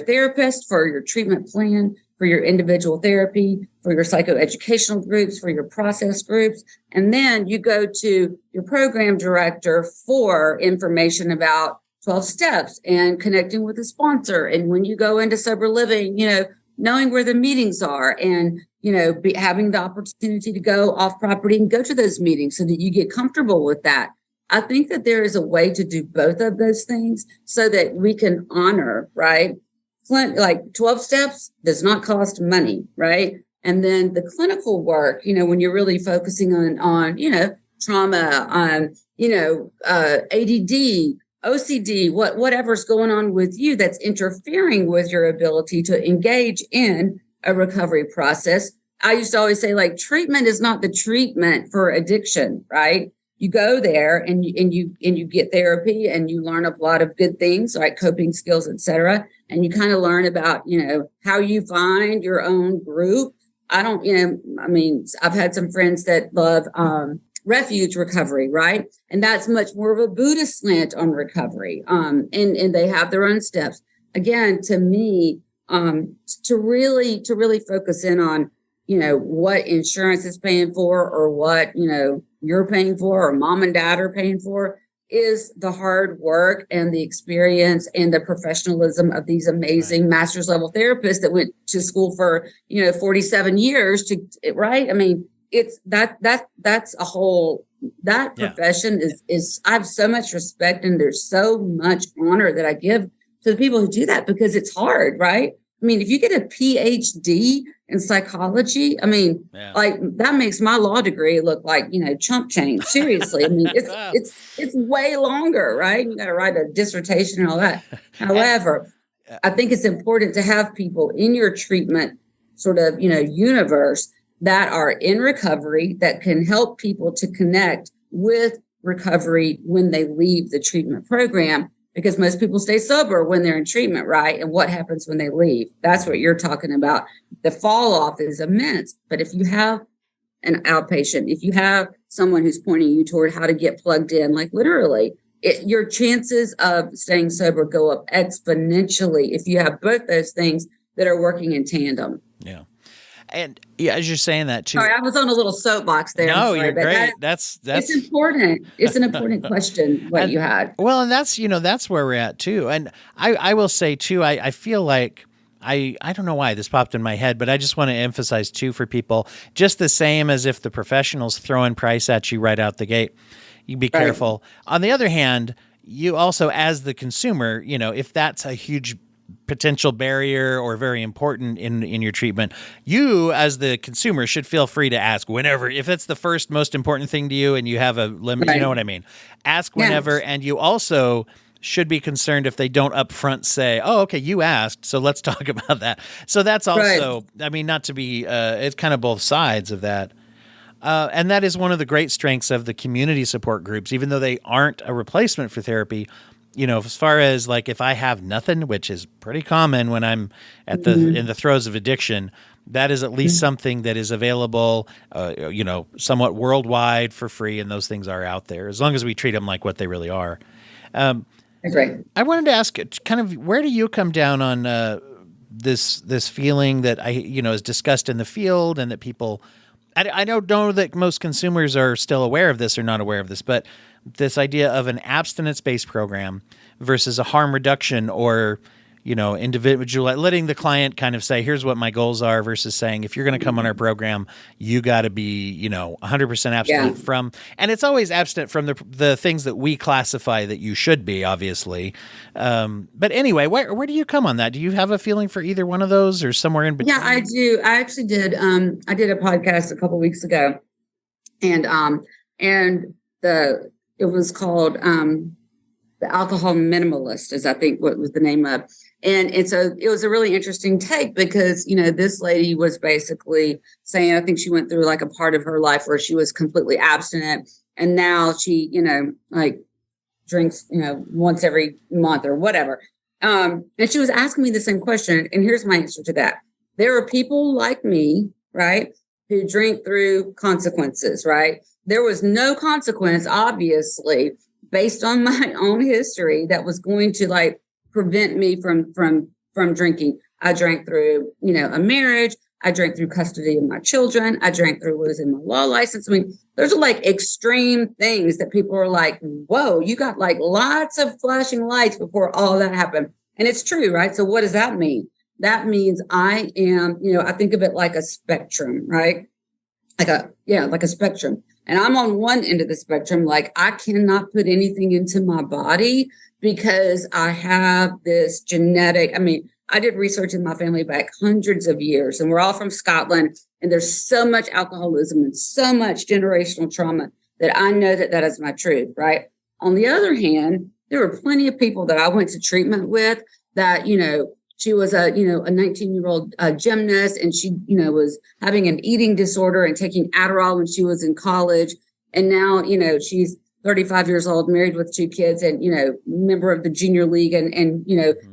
therapist for your treatment plan, for your individual therapy, for your psychoeducational groups, for your process groups. And then you go to your program director for information about 12 steps and connecting with a sponsor. And when you go into sober living, knowing where the meetings are and, having the opportunity to go off property and go to those meetings so that you get comfortable with that. I think that there is a way to do both of those things so that we can honor, right? Like 12 steps does not cost money, right? And then the clinical work, when you're really focusing on trauma, on, ADD, OCD, whatever's going on with you that's interfering with your ability to engage in a recovery process, I used to always say, like, treatment is not the treatment for addiction, right? You go there and you get therapy and you learn a lot of good things, like coping skills, etc. And you kind of learn about, how you find your own group. I don't, I mean, I've had some friends that love refuge recovery, right? And that's much more of a Buddhist slant on recovery. And they have their own steps. Again, to me, to really focus in on, what insurance is paying for, or what, you're paying for, or mom and dad are paying for, is the hard work and the experience and the professionalism of these amazing master's level therapists that went to school for, 47 years right? I mean, it's that's a whole, that profession is, I have so much respect, and there's so much honor that I give to the people who do that, because it's hard, right? I mean, if you get a PhD in psychology, I mean, like, that makes my law degree look like, chump change. Seriously. I mean, it's way longer, right? You got to write a dissertation and all that. However, I think it's important to have people in your treatment sort of, universe that are in recovery, that can help people to connect with recovery when they leave the treatment program. Because most people stay sober when they're in treatment, right? And what happens when they leave? That's what you're talking about. The fall off is immense. But if you have an outpatient, if you have someone who's pointing you toward how to get plugged in, like literally, your chances of staying sober go up exponentially if you have both those things that are working in tandem. Yeah. And as you're saying that too. Sorry, I was on a little soapbox there. No, you're great. That's it's important. It's an important question what you had. Well, and that's where we're at too. And I will say too, I feel like I don't know why this popped in my head, but I just want to emphasize too for people, just the same as if the professional's throwing price at you right out the gate, you be careful. On the other hand, you also, as the consumer, if that's a huge potential barrier or very important in your treatment, you as the consumer should feel free to ask whenever, if it's the first most important thing to you and you have a limit, you know what I mean? Ask whenever. And you also should be concerned if they don't upfront say, oh, okay, you asked, so let's talk about that. So that's also, I mean, not to be, it's kind of both sides of that. And that is one of the great strengths of the community support groups, even though they aren't a replacement for therapy. As far as like, if I have nothing, which is pretty common when I'm at in the throes of addiction, that is at least something that is available, somewhat worldwide for free. And those things are out there as long as we treat them like what they really are. That's right. I wanted to ask kind of, where do you come down on this feeling that is discussed in the field, and that people, I don't know that most consumers are still aware of this or not aware of this, but this idea of an abstinence-based program versus a harm reduction, or, individual, letting the client kind of say, here's what my goals are, versus saying, if you're going to come on our program, you got to be, 100% abstinent from, and it's always abstinent from the things that we classify that you should be, obviously. But anyway, where do you come on that? Do you have a feeling for either one of those, or somewhere in between? Yeah, I do. I actually did. I did a podcast a couple of weeks ago, and it was called The Alcohol Minimalist, is I think what was the name of. And so it was a really interesting take, because, this lady was basically saying, I think she went through like a part of her life where she was completely abstinent. And now she, like drinks, once every month or whatever. And she was asking me the same question. And here's my answer to that. There are people like me, right, who drink through consequences, right? There was no consequence, obviously, based on my own history, that was going to like prevent me from drinking. I drank through, a marriage. I drank through custody of my children. I drank through losing my law license. I mean, there's like extreme things that people are like, whoa, you got like lots of flashing lights before all that happened. And it's true, right? So what does that mean? That means I am, I think of it like a spectrum, right? Like a spectrum. And I'm on one end of the spectrum. Like, I cannot put anything into my body because I have this genetic, I did research in my family back hundreds of years, and we're all from Scotland. And there's so much alcoholism and so much generational trauma that I know that is my truth, right? On the other hand, there were plenty of people that I went to treatment with that, She was a 19-year-old gymnast, and she, was having an eating disorder and taking Adderall when she was in college. And now, she's 35 years old, married with 2 kids, and, member of the junior league, and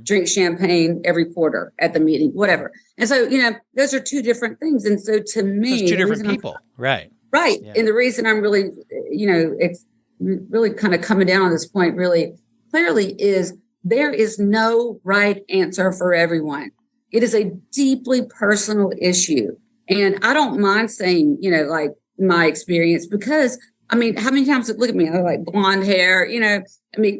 drink champagne every quarter at the meeting, whatever. And so, those are 2 different things. And so to me, those 2 different people. Right. Right. Yeah. And the reason I'm really, it's really kind of coming down on this point really clearly is there is no right answer for everyone. It is a deeply personal issue. And I don't mind saying, like my experience, because I mean, how many times look at me, I have like blonde hair,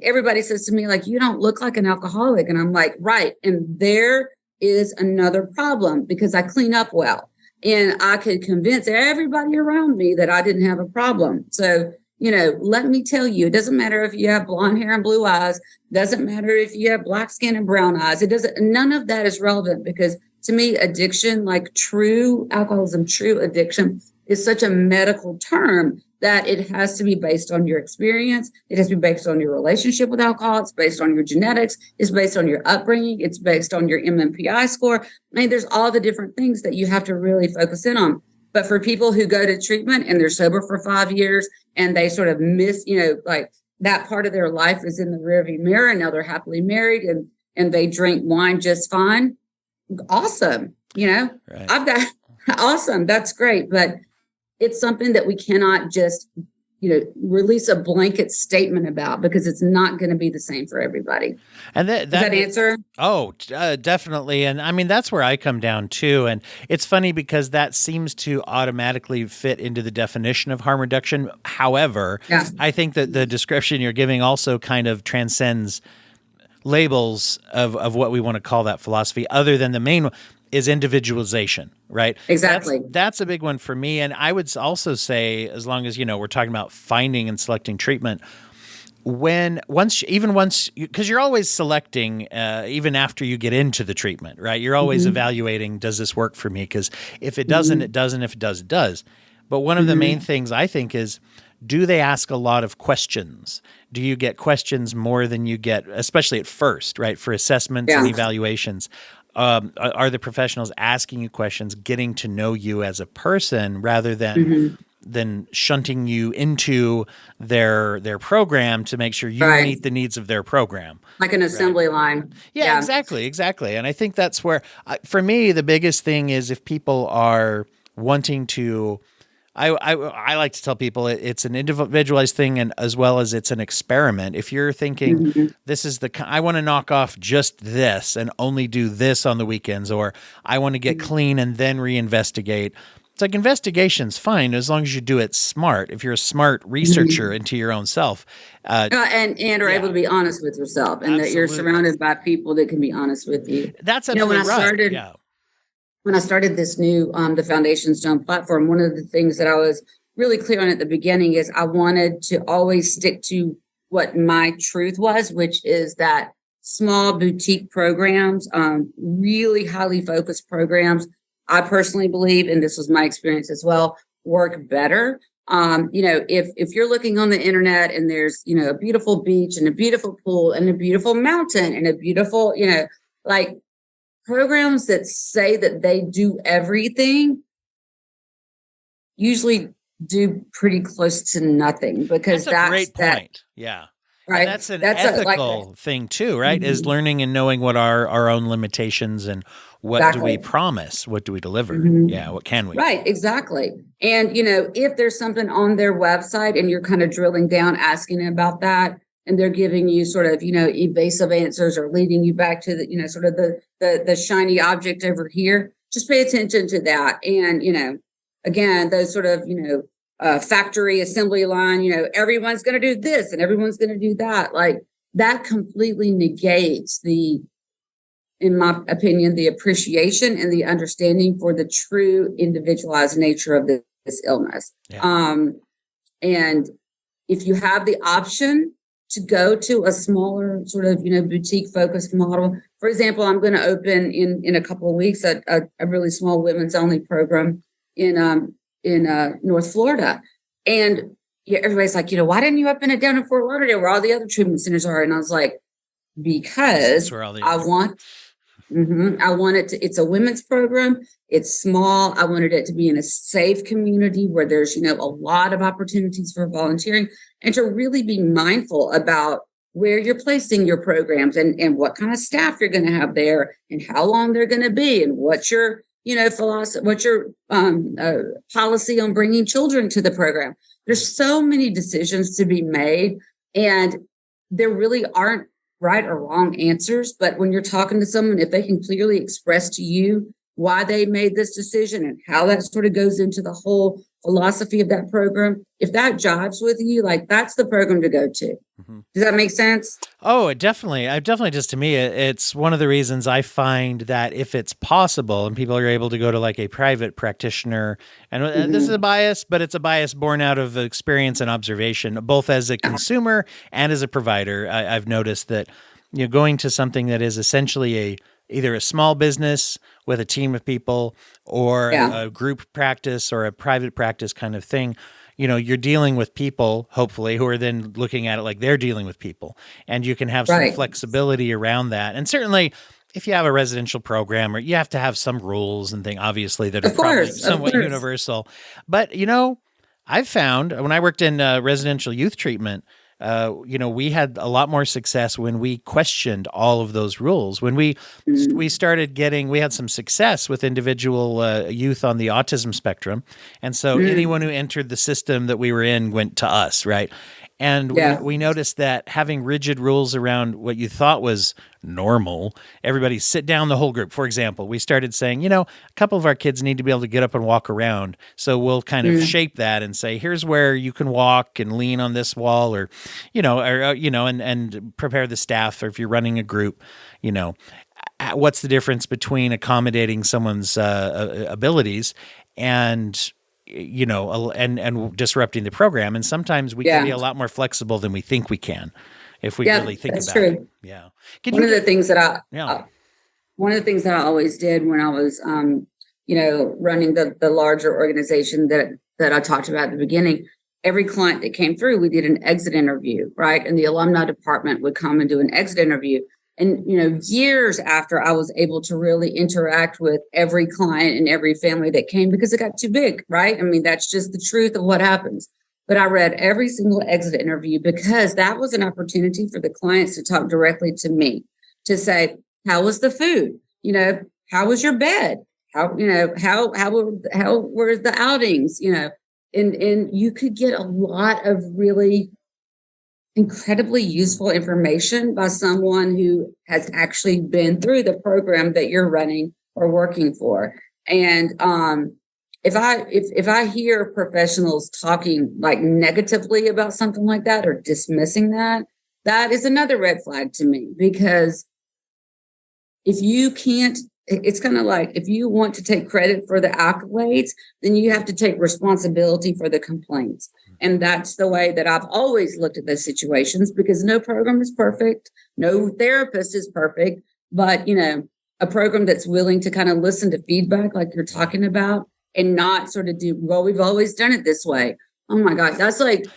everybody says to me, like, you don't look like an alcoholic. And I'm like, right. And there is another problem because I clean up well and I could convince everybody around me that I didn't have a problem. So, let me tell you, it doesn't matter if you have blonde hair and blue eyes, doesn't matter if you have black skin and brown eyes. None of that is relevant because to me, addiction, like true alcoholism, true addiction is such a medical term that it has to be based on your experience. It has to be based on your relationship with alcohol. It's based on your genetics. It's based on your upbringing. It's based on your MMPI score. I mean, there's all the different things that you have to really focus in on. But for people who go to treatment and they're sober for 5 years and they sort of miss, like that part of their life is in the rearview mirror and now they're happily married and they drink wine just fine. Awesome. Right. I've got awesome. That's great. But it's something that we cannot just, release a blanket statement about because it's not going to be the same for everybody. And does that answer? Oh, definitely. And I mean, that's where I come down too. And it's funny because that seems to automatically fit into the definition of harm reduction. However, I think that the description you're giving also kind of transcends labels of what we want to call that philosophy, other than the main one is individualization, right? Exactly. That's a big one for me. And I would also say, as long as, we're talking about finding and selecting treatment, once, because you're always selecting, even after you get into the treatment, right? You're always evaluating, does this work for me? Because if it doesn't, it doesn't. If it does, it does. But one of the main things I think is, do they ask a lot of questions? Do you get questions more than you get, especially at first, right? For assessments and evaluations. Are the professionals asking you questions, getting to know you as a person rather than shunting you into their program to make sure you meet the needs of their program? Like an assembly line. Yeah, exactly. And I think that's where, for me, the biggest thing is if people are wanting to, I like to tell people it's an individualized thing, and as well as it's an experiment. If you're thinking this is I want to knock off just this and only do this on the weekends, or I want to get clean and then reinvestigate. It's like investigation's fine as long as you do it smart. If you're a smart researcher into your own self, and are able to be honest with yourself, and that you're surrounded by people that can be honest with you. That's absolutely right. When I started this new, the Foundation Stone platform, one of the things that I was really clear on at the beginning is I wanted to always stick to what my truth was, which is that small boutique programs, really highly focused programs, I personally believe, and this was my experience as well, work better. If you're looking on the internet and there's, a beautiful beach and a beautiful pool and a beautiful mountain and a beautiful, programs that say that they do everything usually do pretty close to nothing, because that's a great point. Yeah. Right. And that's an ethical thing too, right? Is learning and knowing what are our own limitations and what do we promise? What do we deliver? Yeah. What can we? Right. Exactly. And, if there's something on their website and you're kind of drilling down, asking about that, and they're giving you sort of, evasive answers or leading you back to the, sort of the shiny object over here, just pay attention to that. And, again, those sort of, factory assembly line, everyone's going to do this and everyone's going to do that. Like that completely negates in my opinion, the appreciation and the understanding for the true individualized nature of this illness. Yeah. And if you have the option to go to a smaller sort of, boutique focused model. For example, I'm going to open in a couple of weeks a really small women's only program in North Florida. And everybody's like, why didn't you open it down in Fort Lauderdale where all the other treatment centers are? And I was like, because I want I wanted to, it's a women's program. It's small. I wanted it to be in a safe community where there's, a lot of opportunities for volunteering, and to really be mindful about where you're placing your programs, and what kind of staff you're going to have there, and how long they're going to be, and what's your, philosophy, what's your policy on bringing children to the program. There's so many decisions to be made, and there really aren't right or wrong answers. But when you're talking to someone, if they can clearly express to you why they made this decision and how that sort of goes into the whole philosophy of that program, if that jives with you, like, that's the program to go to. Does that make sense? Oh, it definitely. Just to me, it's one of the reasons I find that if it's possible and people are able to go to like a private practitioner, and this is a bias, but it's a bias born out of experience and observation, both as a consumer and as a provider. I've noticed that, going to something that is essentially either a small business with a team of people, or a group practice or a private practice kind of thing, you're dealing with people, hopefully, who are then looking at it like they're dealing with people. And you can have some flexibility around that. And certainly, if you have a residential program, or you have to have some rules and things, obviously, that are probably somewhat universal. But, I've found when I worked in residential youth treatment, we had a lot more success when we questioned all of those rules. When we started we had some success with individual youth on the autism spectrum. And so anyone who entered the system that we were in went to us, right? And we noticed that having rigid rules around what you thought was normal, everybody sit down, the whole group. For example, we started saying, a couple of our kids need to be able to get up and walk around. So we'll kind of shape that and say, here's where you can walk and lean on this wall, or, and prepare the staff, or if you're running a group, what's the difference between accommodating someone's abilities and and disrupting the program. And sometimes we can be a lot more flexible than we think we can, if we really think about it. Yeah. One of the things that I always did when I was, running the larger organization that I talked about at the beginning, every client that came through, we did an exit interview, right? And the alumni department would come and do an exit interview. And, years after I was able to really interact with every client and every family that came, because it got too big, right? I mean, that's just the truth of what happens. But I read every single exit interview, because that was an opportunity for the clients to talk directly to me, to say, how was the food? How was your bed? How were the outings? And you could get a lot of really incredibly useful information by someone who has actually been through the program that you're running or working for. And if I hear professionals talking like negatively about something like that, or dismissing that, that is another red flag to me. Because if you can't, it's kind of like, if you want to take credit for the accolades, then you have to take responsibility for the complaints. And that's the way that I've always looked at those situations, because no program is perfect. No therapist is perfect. But, a program that's willing to kind of listen to feedback like you're talking about, and not sort of do, well, we've always done it this way. Oh my God, that's like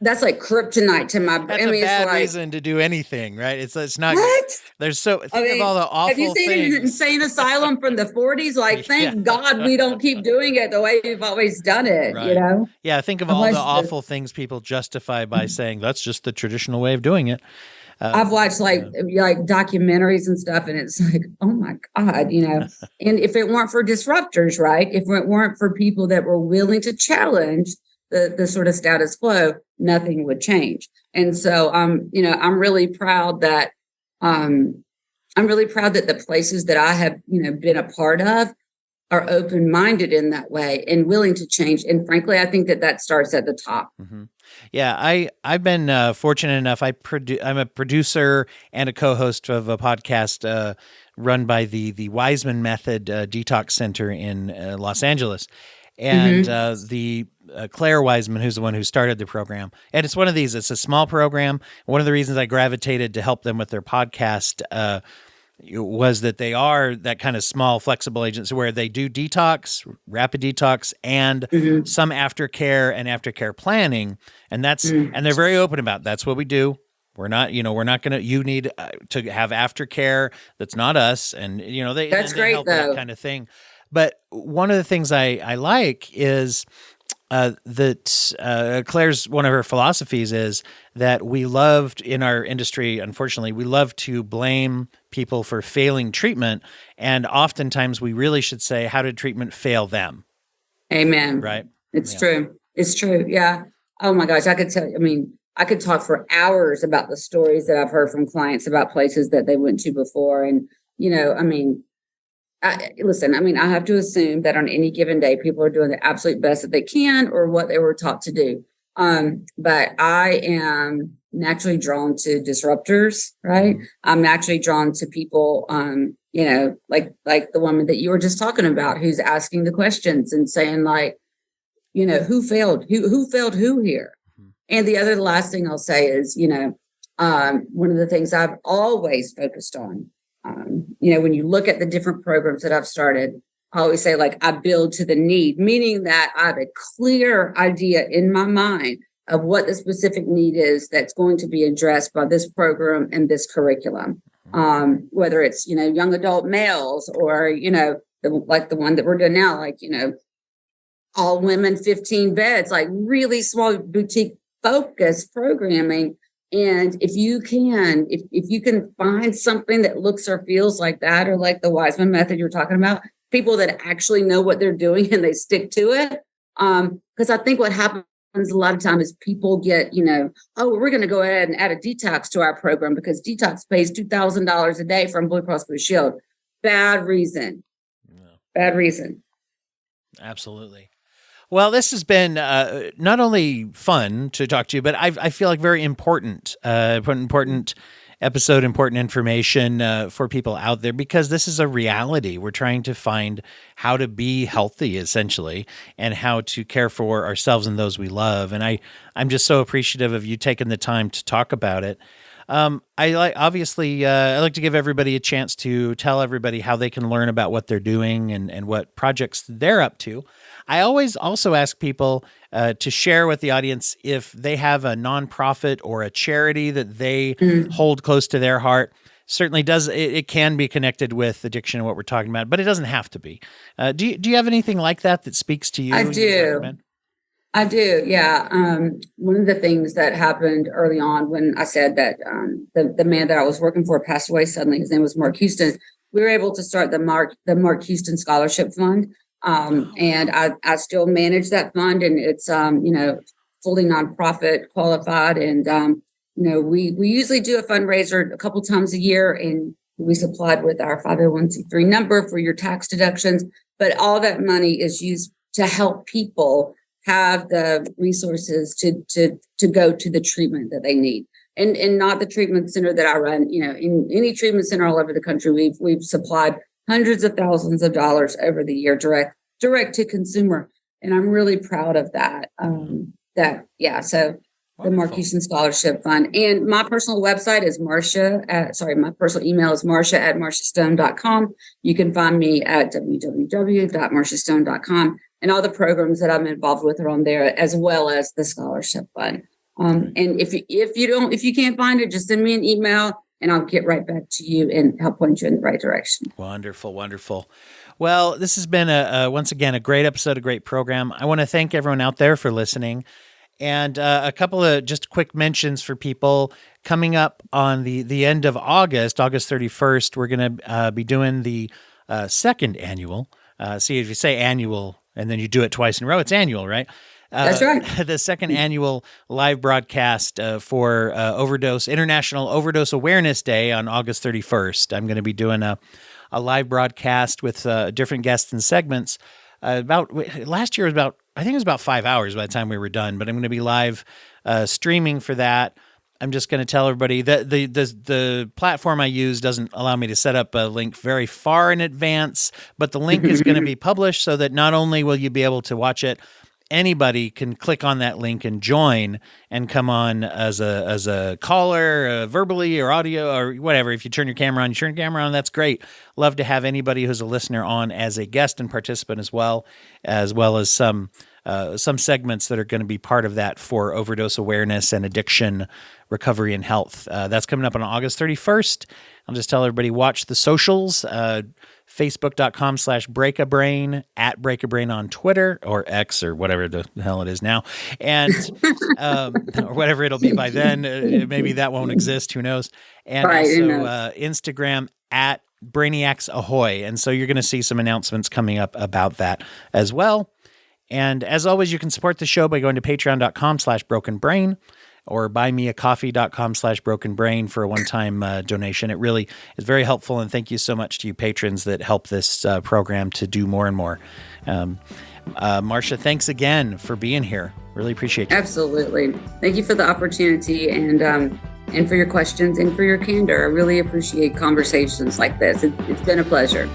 kryptonite to my brain. That's a bad reason to do anything, right? It's not. What? Think of all the awful things. Have you seen an insane asylum from the 40s? Like, thank God we don't keep doing it the way we've always done it, right. Yeah, think of all the awful things people justify by saying that's just the traditional way of doing it. I've watched like documentaries and stuff, and it's like, oh my God, and if it weren't for disruptors, right? If it weren't for people that were willing to challenge the sort of status quo, nothing would change. And so, I'm really proud that, the places that I have, been a part of are open-minded in that way and willing to change. And frankly, I think that starts at the top. Mm-hmm. Yeah, I've been fortunate enough. I'm a producer and a co-host of a podcast run by the Wiseman Method Detox Center in Los Angeles. And the Claire Wiseman, who's the one who started the program. And it's a small program. One of the reasons I gravitated to help them with their podcast was that they are that kind of small, flexible agency where they do detox, rapid detox, and some aftercare and aftercare planning. And and they're very open about it. That's what we do. We're not, we're not going to, you need to have aftercare. That's not us. And, That's they great help with that though. kind of thing. But one of the things I like is that Claire's, one of her philosophies is that we loved in our industry, unfortunately, we love to blame people for failing treatment. And oftentimes we really should say, how did treatment fail them? Amen. Right. It's true. It's true. Yeah. Oh my gosh. I could tell you, I could talk for hours about the stories that I've heard from clients about places that they went to before. And, listen, I have to assume that on any given day, people are doing the absolute best that they can or what they were taught to do. But I am naturally drawn to disruptors, right? I'm naturally drawn to people, like the woman that you were just talking about, who's asking the questions and saying like, who failed? Who failed who here? And the last thing I'll say is, one of the things I've always focused on, when you look at the different programs that I've started, I always say, like, I build to the need, meaning that I have a clear idea in my mind of what the specific need is that's going to be addressed by this program and this curriculum. Whether it's, young adult males or, like the one that we're doing now, like, all women, 15 beds, like really small boutique focused programming. And if you can find something that looks or feels like that, or like the Wiseman method you're talking about, people that actually know what they're doing and they stick to it. Because I think what happens a lot of times is people get, oh, we're going to go ahead and add a detox to our program because detox pays $2,000 a day from Blue Cross Blue Shield. Bad reason. No. Bad reason. Absolutely. Well, this has been not only fun to talk to you, but I feel like very important episode, important information for people out there, because this is a reality. We're trying to find how to be healthy, essentially, and how to care for ourselves and those we love. And I'm just so appreciative of you taking the time to talk about it. I like to give everybody a chance to tell everybody how they can learn about what they're doing and what projects they're up to. I always also ask people to share with the audience if they have a nonprofit or a charity that they hold close to their heart. Certainly it can be connected with addiction and what we're talking about, but it doesn't have to be. Do you have anything like that speaks to you? I do. I do. Yeah. One of the things that happened early on when I said that the man that I was working for passed away suddenly, his name was Mark Houston. We were able to start the Mark Houston Scholarship Fund. And I still manage that fund, and it's, fully nonprofit qualified. And, we usually do a fundraiser a couple times a year, and we supplied with our 501c3 number for your tax deductions, but all that money is used to help people have the resources to go to the treatment that they need. And not the treatment center that I run, in any treatment center all over the country, we've supplied hundreds of thousands of dollars over the year, direct to consumer. And I'm really proud of that. So the Mark Houston Scholarship Fund. And my personal website is my personal email is marsha@marshastone.com. You can find me at www.marshastone.com. And all the programs that I'm involved with are on there, as well as the Scholarship Fund. And if you can't find it, just send me an email and I'll get right back to you and help point you in the right direction. Wonderful, wonderful. Well, this has been once again a great episode, a great program. I want to thank everyone out there for listening. And a couple of just quick mentions for people coming up on the end of August 31st. We're going to be doing the second annual. See, if you say annual and then you do it twice in a row, it's annual, right? That's right. The second annual live broadcast for International Overdose Awareness Day on August 31st. I'm going to be doing a live broadcast with different guests and segments. Last year was I think it was about 5 hours by the time we were done, but I'm going to be live streaming for that. I'm just going to tell everybody that the platform I use doesn't allow me to set up a link very far in advance, but the link is going to be published so that not only will you be able to watch it, anybody can click on that link and join and come on as a caller, verbally or audio or whatever. If you turn your camera on, that's great. Love to have anybody who's a listener on as a guest and participant as well as some segments that are going to be part of that for overdose awareness and addiction recovery and health. That's coming up on August 31st. I'll just tell everybody, watch the socials, facebook.com/breakabrain, @breakabrain on Twitter or X or whatever the hell it is now. And, or whatever it'll be by then. Maybe that won't exist. Who knows? And also Instagram @Brainiacs Ahoy. And so you're going to see some announcements coming up about that as well. And as always, you can support the show by going to patreon.com/brokenbrain or buymeacoffee.com/brokenbrain for a one-time donation. It really is very helpful. And thank you so much to you patrons that help this program to do more and more. Marsha, thanks again for being here. Really appreciate you. Absolutely. Thank you for the opportunity and for your questions and for your candor. I really appreciate conversations like this. It's been a pleasure.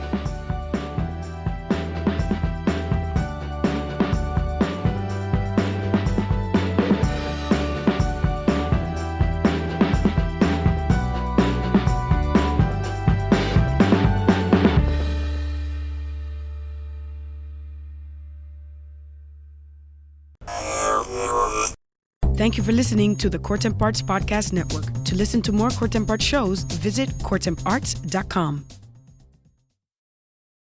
Thank you for listening to the Court Arts Podcast Network. To listen to more Court Arts shows, visit courtamparts.com.